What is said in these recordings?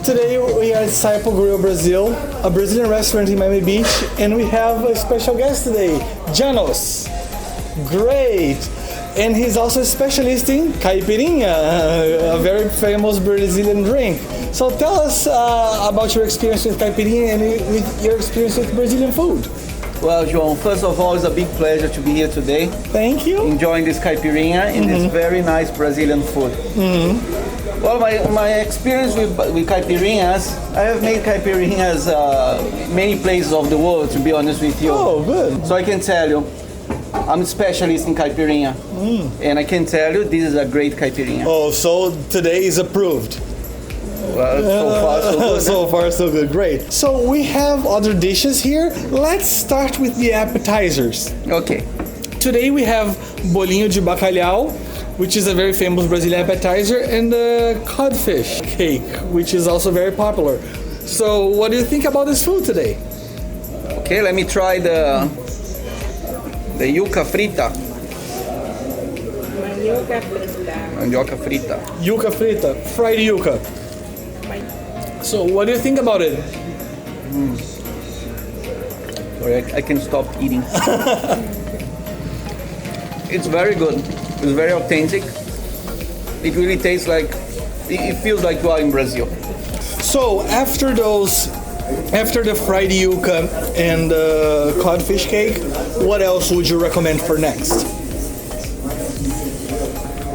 Today we are at Cypo Grill, Brazil, a Brazilian restaurant in Miami Beach, and we have a special guest today, Janos. Great! And he's also a specialist in caipirinha, a very famous Brazilian drink. So tell us about your experience with caipirinha and with your experience with Brazilian food. Well, João, first of all, it's a big pleasure to be here today. Thank you. Enjoying this caipirinha and this very nice Brazilian food. Well, my experience with caipirinhas, I have made caipirinhas many places of the world, to be honest with you. Oh, good. So I can tell you, I'm a specialist in caipirinha. And I can tell you, this is a great caipirinha. Oh, so today is approved. Well, so far so good. So far so good, great. So we have other dishes here. Let's start with the appetizers. Okay. Today we have bolinho de bacalhau, which is a very famous Brazilian appetizer, and the codfish cake, which is also very popular. So what do you think about this food today? Okay, let me try the yuca frita. Mandioca frita. Yuca frita, fried yuca. So what do you think about it? Sorry, I can stop eating. It's very good. It's very authentic. It really tastes like, it feels like you are in Brazil. So after the fried yuca and the codfish cake, what else would you recommend for next?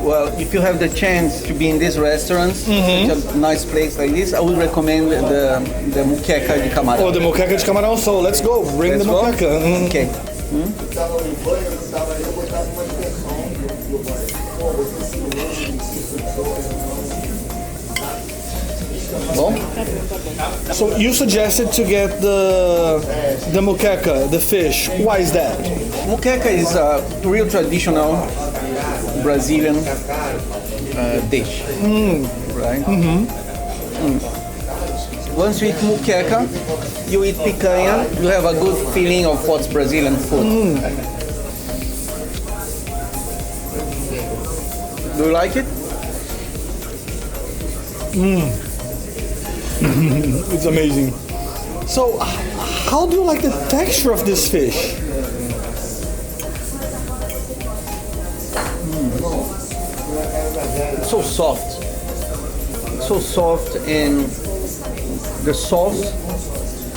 Well, if you have the chance to be in this restaurant, such a nice place like this, I would recommend the muqueca de camarão. Oh, the muqueca de camarão. So let's go. Bring the muqueca. Okay. Bom? So you suggested to get the muqueca, the fish. Why is that? Muqueca is a real traditional Brazilian dish, right? Once you eat muqueca, you eat picanha, you have a good feeling of what's Brazilian food. Do you like it? It's amazing. So, how do you like the texture of this fish? So soft, and the sauce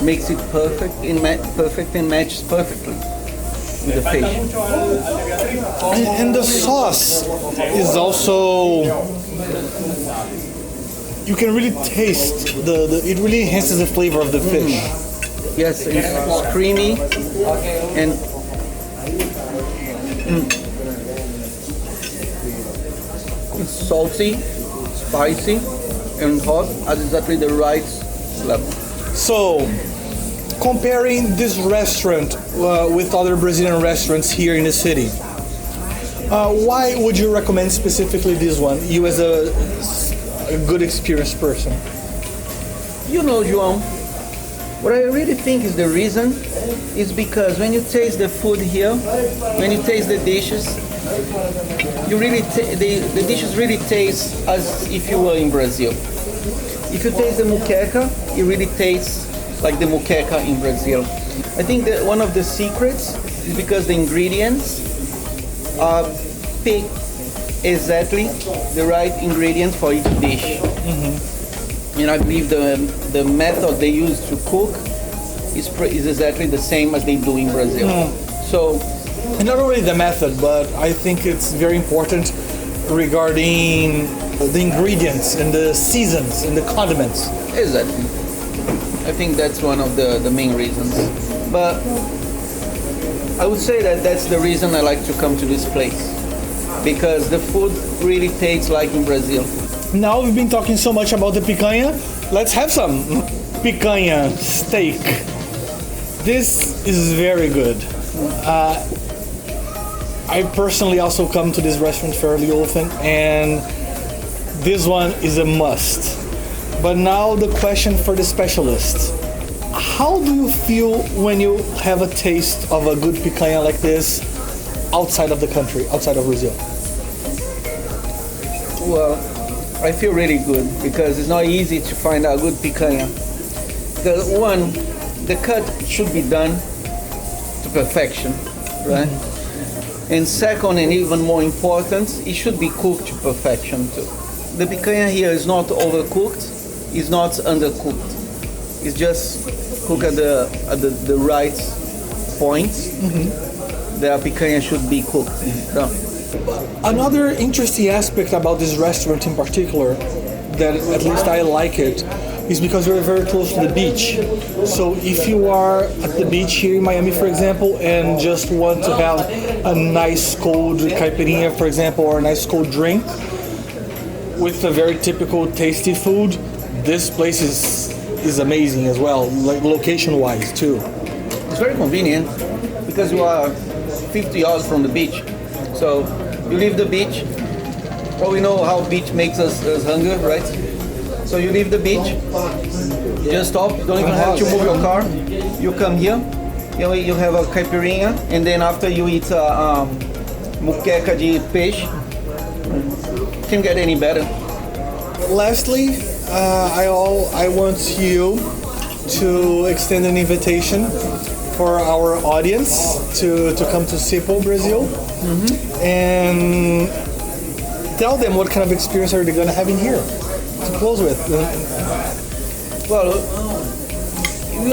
makes it perfect and matches perfectly with the fish. And the sauce is also, you can really taste it really enhances the flavor of the fish. Yes, it's creamy and it's salty, spicy, and hot at exactly the right level. So, comparing this restaurant with other Brazilian restaurants here in the city, why would you recommend specifically this one? You as a good experienced person. You know, João, what I really think is the reason is because when you taste the food here, when you taste the dishes, you really the dishes really taste as if you were in Brazil. If you taste the muqueca, it really tastes like the muqueca in Brazil. I think that one of the secrets is because the ingredients are picked exactly the right ingredients for each dish. And I believe the method they use to cook is exactly the same as they do in Brazil. So, and not only the method, but I think it's very important regarding the ingredients and the seasons and the condiments. Exactly. I think that's one of the main reasons. But I would say that that's the reason I like to come to this place, because the food really tastes like in Brazil. Now we've been talking so much about the picanha, let's have some picanha steak. This is very good. I personally also come to this restaurant fairly often, and this one is a must. But now the question for the specialist. How do you feel when you have a taste of a good picanha like this outside of the country, outside of Brazil? Well, I feel really good because it's not easy to find a good picanha. Because one, the cut should be done to perfection, right? And second, and even more important, it should be cooked to perfection too. The picanha here is not overcooked, it's not undercooked. It's just cooked at the right points. The picanha should be cooked. So. Another interesting aspect about this restaurant in particular, that at least I like it, is because we're very close to the beach. So if you are at the beach here in Miami, for example, and just want to have a nice cold caipirinha, for example, or a nice cold drink with a very typical tasty food, this place is amazing as well, like location-wise too. It's very convenient because you are 50 yards from the beach. So you leave the beach. Well, we know how beach makes us hungry, right? So you leave the beach, just stop, don't even have to move your car. You come here, you have a caipirinha, and then after you eat muqueca de peixe. Can't get any better. Lastly, I want you to extend an invitation for our audience to come to Cypo, Brazil, and tell them what kind of experience are they going to have in here to close with. Well,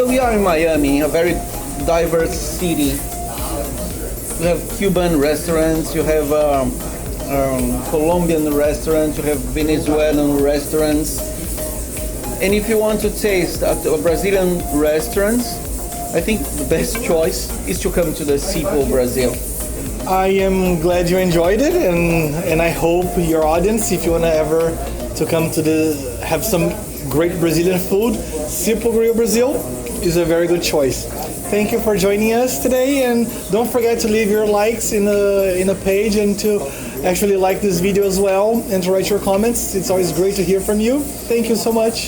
we are in Miami, a very diverse city. You have Cuban restaurants, you have Colombian restaurants, you have Venezuelan restaurants. And if you want to taste a Brazilian restaurants, I think the best choice is to come to the Cypo, Brazil. I am glad you enjoyed it, and I hope your audience, if you want to ever to come to have some great Brazilian food, Cypo Grill Brazil is a very good choice. Thank you for joining us today, and don't forget to leave your likes in the page and to actually like this video as well and to write your comments. It's always great to hear from you. Thank you so much.